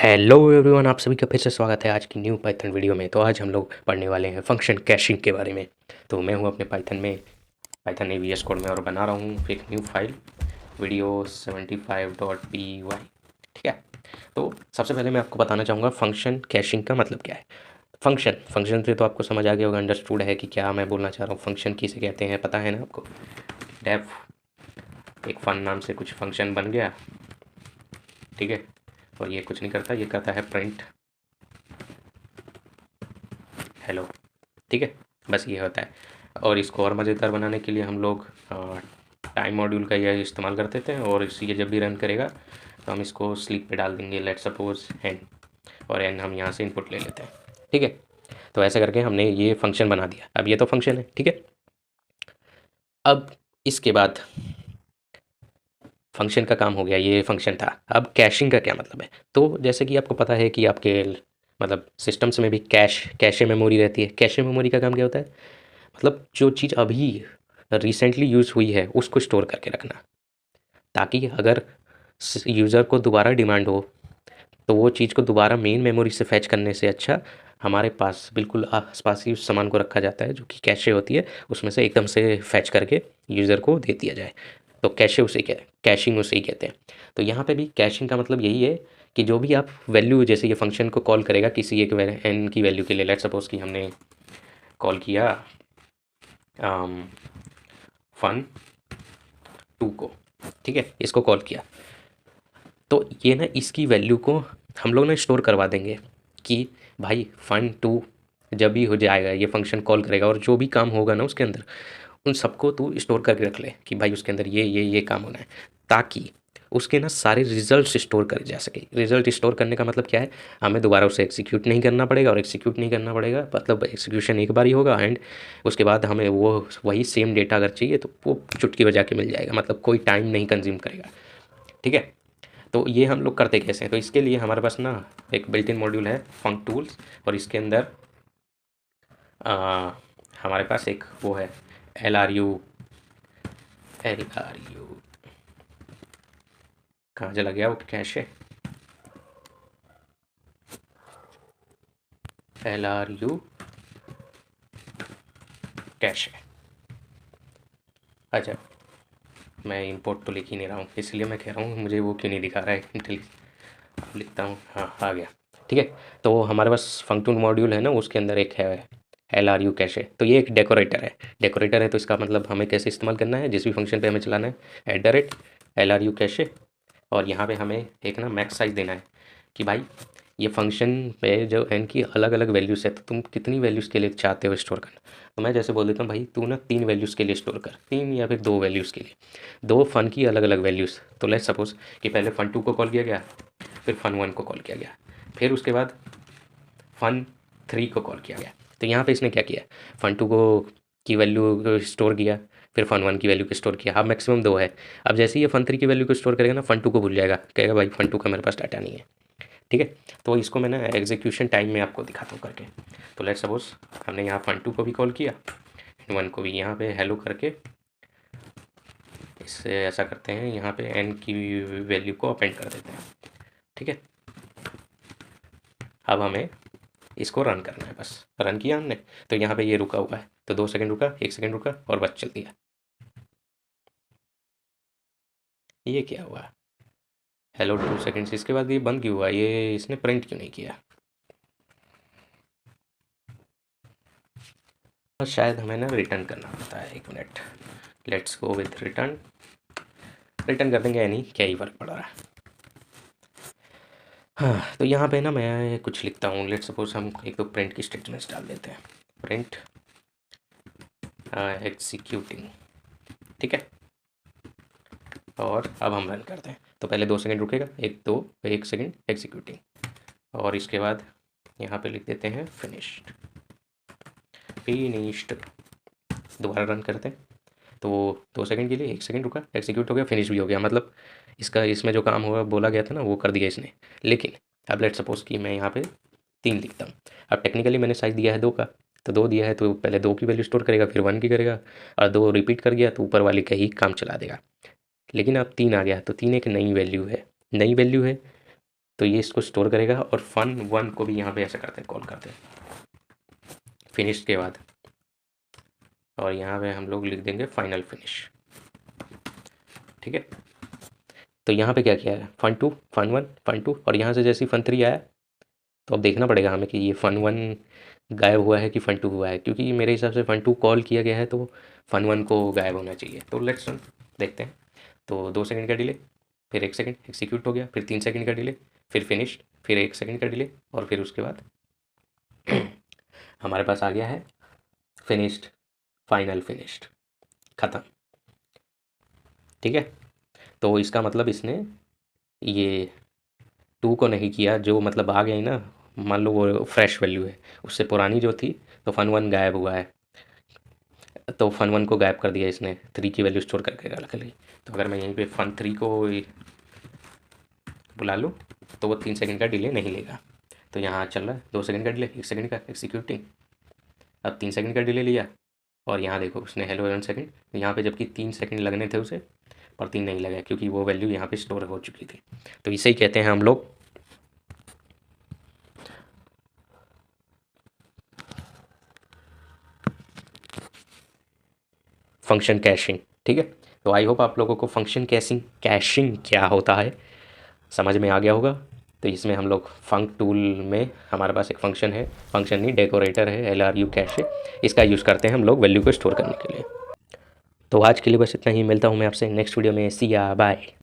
Hello everyone, आप सभी का फिर से स्वागत है आज की न्यू पाइथन वीडियो में। तो आज हम लोग पढ़ने वाले हैं फंक्शन कैशिंग के बारे में। तो मैं हूं अपने पाइथन एवीएस कोड में और बना रहा हूं एक न्यू फाइल video75.py। ठीक है। तो सबसे पहले मैं आपको बताना चाहूँगा फंक्शन कैशिंग का मतलब क्या है। फंक्शन से तो आपको समझ आ गया होगा, अंडरस्टूड है कि क्या मैं बोलना चाह रहा हूँ। फंक्शन किसे कहते हैं पता है ना आपको। डेफ एक फन नाम से कुछ फंक्शन बन गया, ठीक है, और ये कुछ नहीं करता, ये करता है प्रिंट हेलो। ठीक है, बस ये होता है। और इसको और मज़ेदार बनाने के लिए हम लोग टाइम मॉड्यूल का यह इस्तेमाल करते थे, और ये जब भी रन करेगा तो हम इसको स्लीप पे डाल देंगे, लेट सपोज एन, और एन हम यहाँ से इनपुट ले लेते हैं। ठीक है, तो ऐसे करके हमने ये फंक्शन बना दिया। अब ये तो फंक्शन है, ठीक है। अब इसके बाद फंक्शन का काम हो गया, ये फंक्शन था। अब कैशिंग का क्या मतलब है। तो जैसे कि आपको पता है कि आपके मतलब सिस्टम्स में भी कैशे मेमोरी रहती है। कैशे मेमोरी का काम क्या होता है, मतलब जो चीज़ अभी रिसेंटली यूज़ हुई है उसको स्टोर करके रखना, ताकि अगर यूज़र को दोबारा डिमांड हो तो वो चीज़ को दोबारा मेन मेमोरी से फैच करने से अच्छा हमारे पास बिल्कुल आसपास ही उस सामान को रखा जाता है जो कि कैशे होती है, उसमें से एकदम से फैच करके यूज़र को दे दिया जाए। तो कैशिंग उसे ही कहते हैं। तो यहाँ पे भी कैशिंग का मतलब यही है कि जो भी आप वैल्यू, जैसे ये फंक्शन को कॉल करेगा किसी एक एन की वैल्यू के लिए, लेट्स सपोज कि हमने कॉल किया फन टू को, ठीक है, इसको कॉल किया, तो ये ना इसकी वैल्यू को हम लोग ना स्टोर करवा देंगे कि भाई फन टू जब भी हो जाएगा ये फंक्शन कॉल करेगा और जो भी काम होगा ना उसके अंदर, उन सबको तू स्टोर करके रख ले कि भाई उसके अंदर ये काम होना है, ताकि उसके ना सारे रिजल्ट स्टोर करे जा सके। रिजल्ट स्टोर करने का मतलब क्या है, हमें दोबारा उसे एग्जीक्यूट नहीं करना पड़ेगा, और एग्जीक्यूट नहीं करना पड़ेगा मतलब एग्जीक्यूशन एक बार ही होगा, एंड उसके बाद हमें वो वही सेम डेटा अगर चाहिए तो वो चुटकी बजा के मिल जाएगा, मतलब कोई टाइम नहीं कंज्यूम करेगा। ठीक है, तो ये हम लोग करते कैसे हैं, तो इसके लिए हमारे पास ना एक बिल्ट इन मॉड्यूल है फंक टूल्स, और इसके अंदर आ, हमारे पास एक वो है एल आर यू कहाँ चला गया वो कैशे, LRU कैशे। अच्छा, मैं इंपोर्ट तो लिख ही नहीं रहा हूँ, इसलिए मैं कह रहा हूँ मुझे वो क्यों नहीं दिखा रहा है अब लिखता हूँ, हाँ आ गया। ठीक है, तो हमारे पास फंक्टून मॉड्यूल है ना, उसके अंदर एक है LRU कैशे। तो ये एक डेकोरेटर है, तो इसका मतलब हमें कैसे इस्तेमाल करना है, जिस भी फंक्शन पे हमें चलाना है @LRU कैशे, और यहाँ पे हमें एक ना मैक्स साइज़ देना है कि भाई ये फंक्शन पे जो एन की अलग अलग वैल्यूज़ है, तो तुम कितनी वैल्यूज़ के लिए चाहते हो स्टोर करना। तो मैं जैसे बोल देता हूँ भाई तू ना 3 वैल्यूज़ के लिए स्टोर कर, 3 या फिर 2 वैल्यूज़ के लिए, 2 फ़न की अलग अलग वैल्यूज़। तो लेट्स सपोज़ कि पहले फ़न 2 को कॉल किया गया, फिर फ़न 1 को कॉल किया गया, फिर उसके बाद फ़न 3 को कॉल किया गया। तो यहाँ पे इसने क्या किया, फ़न 2 को की वैल्यू स्टोर किया, फिर फ़न 1 की वैल्यू को स्टोर किया। अब मैक्सिमम 2 है। अब जैसे ही ये फ़न 3 की वैल्यू को स्टोर करेगा ना, फ़न 2 को भूल जाएगा, कहेगा भाई फ़न 2 का मेरे पास डाटा नहीं है। ठीक है, तो इसको मैं ना एग्जीक्यूशन टाइम में आपको दिखाता हूँ करके। तो लेट्स सपोज हमने यहाँ फ़न 2 को भी कॉल किया, 1 को भी, यहाँ पे हेलो करके इससे ऐसा करते हैं, यहाँ पे एन की वैल्यू को अपेंड कर देते हैं। ठीक है, अब हमें इसको रन करना है, बस रन किया हमने, तो यहाँ पे ये रुका हुआ है, तो 2 सेकंड रुका, 1 सेकंड रुका, और बस चल दिया। ये क्या हुआ, हेलो 2 सेकंड्स, इसके बाद ये बंद क्यों हुआ, ये इसने प्रिंट क्यों नहीं किया। और शायद हमें ना रिटर्न करना पड़ता है, 1 minute, let's go with return. Return कर देंगे, यानी क्या ही फ़र्क पड़ रहा है। हाँ, तो यहाँ पे ना मैं कुछ लिखता हूँ, लेट्स सपोज हम एक तो प्रिंट की स्टेटमेंट्स डाल देते हैं, प्रिंट एग्जीक्यूटिंग। ठीक है, और अब हम रन करते हैं, तो पहले 2 सेकंड रुकेगा, 1 सेकंड एग्जीक्यूटिंग, और इसके बाद यहाँ पे लिख देते हैं फिनिश्ड। दोबारा रन करते हैं, तो 2 सेकंड के लिए 1 सेकंड रुका, एग्जीक्यूट हो गया, फिनिश भी हो गया, मतलब इसका इसमें जो काम हुआ बोला गया था ना वो कर दिया इसने। लेकिन अब लेट्स सपोज़ कि मैं यहाँ पे 3 लिखता हूँ। अब टेक्निकली मैंने साइज़ दिया है 2 का, तो 2 दिया है तो पहले 2 की वैल्यू स्टोर करेगा, फिर 1 की करेगा, और 2 रिपीट कर गया तो ऊपर वाले का ही काम चला देगा। लेकिन अब 3 आ गया, तो 3 एक नई वैल्यू है, तो ये इसको स्टोर करेगा और fun1 को भी यहाँ पे ऐसा करते हैं, कॉल करते हैं फिनिश के बाद, और यहाँ पे हम लोग लिख देंगे फाइनल फिनिश। ठीक है, तो यहाँ पे क्या किया है, fun2 fun1 fun2, और यहाँ से जैसे fun3 आया तो अब देखना पड़ेगा हमें कि ये fun1 गायब हुआ है कि fun2 हुआ है, क्योंकि मेरे हिसाब से fun2 कॉल किया गया है तो fun1 को गायब होना चाहिए। तो लेट्स रन, देखते हैं। तो 2 सेकंड का डिले, फिर 1 सेकंड एग्जीक्यूट हो गया, फिर 3 सेकंड का डिले, फिर फिनिश्ड, फिर 1 सेकंड का डिले, और फिर उसके बाद हमारे पास आ गया है फिनिश्ड, फाइनल फिनिश्ड, ख़त्म। ठीक है, तो इसका मतलब इसने ये 2 को नहीं किया, जो मतलब आ गई ना, मान लो वो फ्रेश वैल्यू है, उससे पुरानी जो थी, तो fun1 गायब हुआ है, तो fun1 को गायब कर दिया इसने, 3 की वैल्यू स्टोर करके रख ली। तो अगर मैं यहीं पे fun3 को बुला लूँ तो वो 3 सेकंड का डिले नहीं लेगा। तो यहाँ चल रहा है 2 सेकंड का डिले, 1 सेकंड का एग्जीक्यूटिंग, अब 3 सेकंड का डिले लिया, और यहाँ देखो उसने हेलो 1 सेकंड, यहाँ पे जबकि 3 सेकंड लगने थे उसे, पर 3 नहीं लगा क्योंकि वो वैल्यू यहाँ पे स्टोर हो चुकी थी। तो इसे ही कहते हैं हम लोग फंक्शन कैशिंग। ठीक है, तो आई होप आप लोगों को फंक्शन कैशिंग क्या होता है समझ में आ गया होगा। तो इसमें हम लोग फंक टूल में हमारे पास एक फंक्शन है, फंक्शन नहीं डेकोरेटर है, LRU कैशे, इसका यूज़ करते हैं हम लोग वैल्यू को स्टोर करने के लिए। तो आज के लिए बस इतना ही, मिलता हूँ मैं आपसे नेक्स्ट वीडियो में, सी या बाय।